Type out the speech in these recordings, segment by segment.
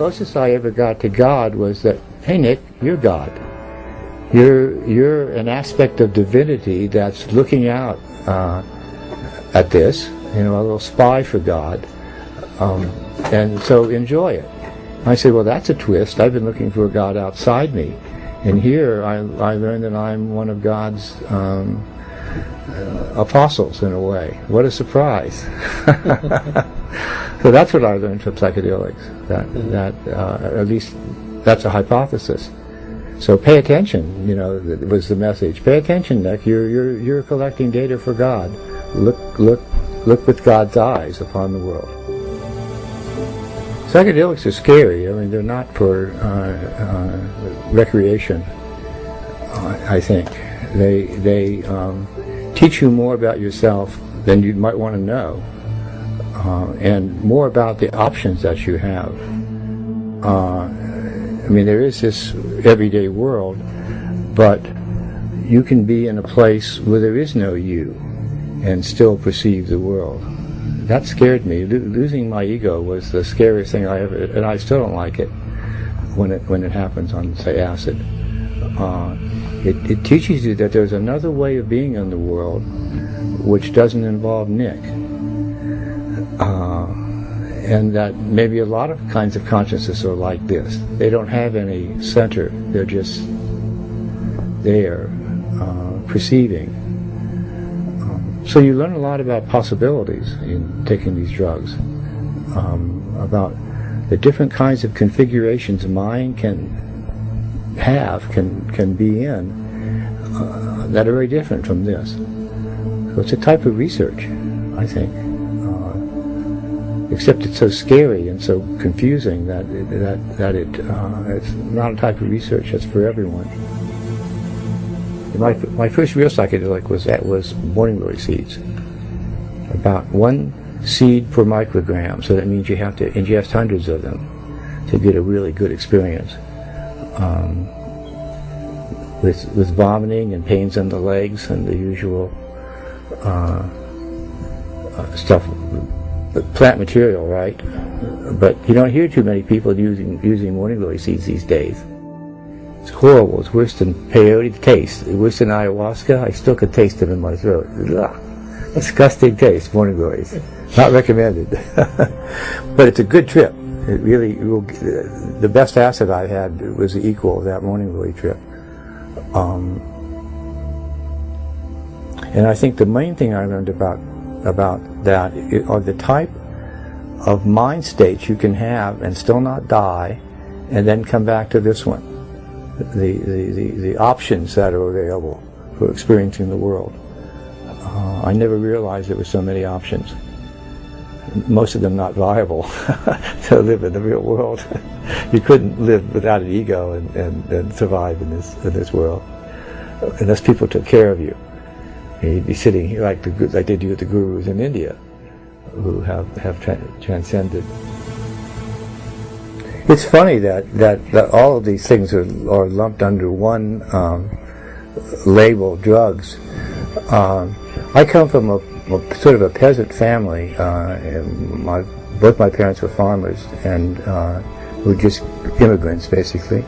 closest I ever got to God was that, hey Nick, you're God. You're an aspect of divinity that's looking out at this, a little spy for God, and so enjoy it. I said, well, that's a twist. I've been looking for a God outside me, and here I learned that I'm one of God's apostles in a way. What a surprise! So that's what I learned from psychedelics. That at least that's a hypothesis. So pay attention. Was the message. Pay attention, Nick. You're collecting data for God. Look with God's eyes upon the world. Psychedelics are scary. I mean, they're not for recreation. I think they teach you more about yourself than you might want to know, and more about the options that you have. I mean, there is this everyday world, but you can be in a place where there is no you and still perceive the world. That scared me. Losing my ego was the scariest thing I ever, and I still don't like it when it happens on, say, acid. It teaches you that there's another way of being in the world which doesn't involve Nick. And that maybe a lot of kinds of consciousness are like this. They don't have any center. They're just there, perceiving. So you learn a lot about possibilities in taking these drugs, about the different kinds of configurations mind can be in, that are very different from this. So it's a type of research, I think. Except it's so scary and so confusing that it's not a type of research that's for everyone. My first real psychedelic was morning glory seeds. About 1 seed per microgram, so that means you have to ingest hundreds of them to get a really good experience. With vomiting and pains in the legs and the usual stuff. Plant material, right? But you don't hear too many people using morning glory seeds these days. It's horrible. It's worse than peyote taste. It's worse than ayahuasca. I still could taste them in my throat. Ugh. Disgusting taste, morning glories. Not recommended. But it's a good trip. It really will. The best acid I had was the equal of that morning glory trip. And I think the main thing I learned about that are the type of mind states you can have and still not die, and then come back to this one. The options that are available for experiencing the world. I never realized there were so many options. Most of them not viable to live in the real world. You couldn't live without an ego and survive in this world unless people took care of you. You'd be sitting here like they do with the gurus in India, who have transcended. It's funny that all of these things are lumped under one label, drugs. I come from a sort of a peasant family. Both my parents were farmers and were just immigrants, basically.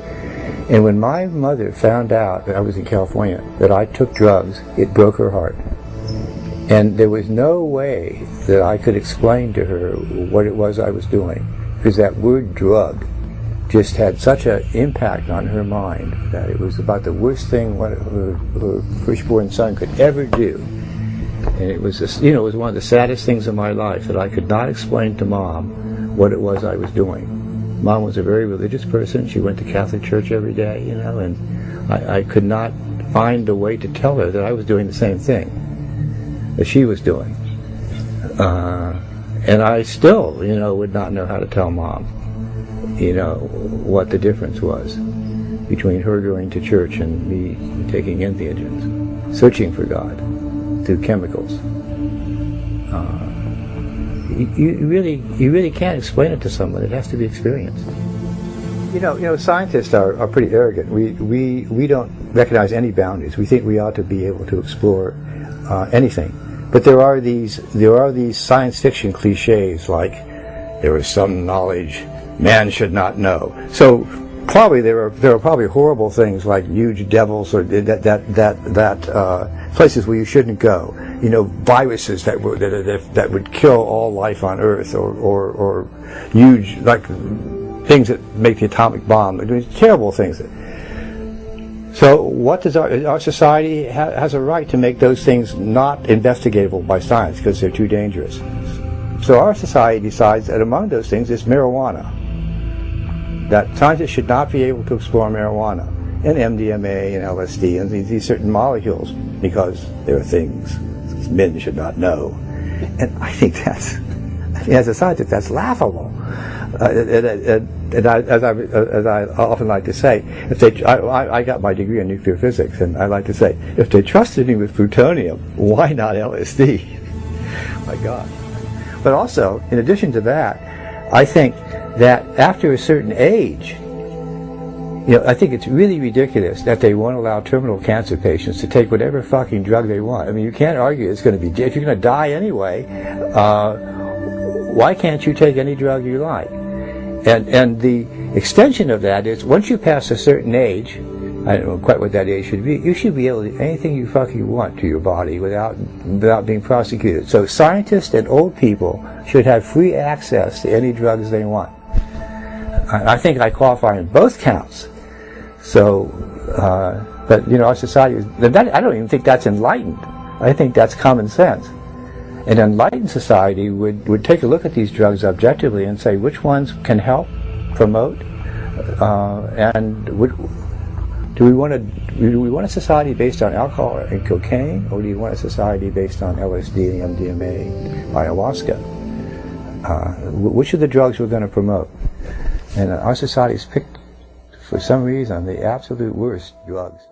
And when my mother found out that I was in California, that I took drugs, it broke her heart. And there was no way that I could explain to her what it was I was doing, because that word drug just had such an impact on her mind that it was about the worst thing her firstborn son could ever do. And it was it was one of the saddest things in my life that I could not explain to Mom what it was I was doing. Mom was a very religious person. She went to Catholic church every day, and I could not find a way to tell her that I was doing the same thing that she was doing. And I still, would not know how to tell Mom, what the difference was between her going to church and me taking entheogens, searching for God through chemicals. You really can't explain it to someone. It has to be experienced. Scientists are pretty arrogant. We don't recognize any boundaries. We think we ought to be able to explore anything. But there are these science fiction cliches like there is some knowledge man should not know. So probably there are probably horrible things like huge devils or places where you shouldn't go. You know, viruses that would kill all life on Earth, or huge, like, things that make the atomic bomb. They're doing terrible things. So what does our society has a right to make those things not investigatable by science because they're too dangerous. So our society decides that among those things is marijuana. That scientists should not be able to explore marijuana and MDMA and LSD and these certain molecules because there are things men should not know. And I think as a scientist, that's laughable. And as I often like to say, I got my degree in nuclear physics, and I like to say, if they trusted me with plutonium, why not LSD? My God. But also, in addition to that, I think that after a certain age, you know, I think it's really ridiculous that they won't allow terminal cancer patients to take whatever fucking drug they want. I mean, you can't argue it's going to be, if you're going to die anyway, why can't you take any drug you like? And the extension of that is, once you pass a certain age, I don't know quite what that age should be, you should be able to do anything you fucking want to your body without being prosecuted. So scientists and old people should have free access to any drugs they want. I think I qualify in both counts. So, but you know, our society, I don't even think that's enlightened. I think that's common sense. An enlightened society would take a look at these drugs objectively and say which ones can help, promote, and do we want a society based on alcohol and cocaine, or do you want a society based on LSD, MDMA, ayahuasca? Which of the drugs we're going to promote? And our society's picked, for some reason, the absolute worst drugs.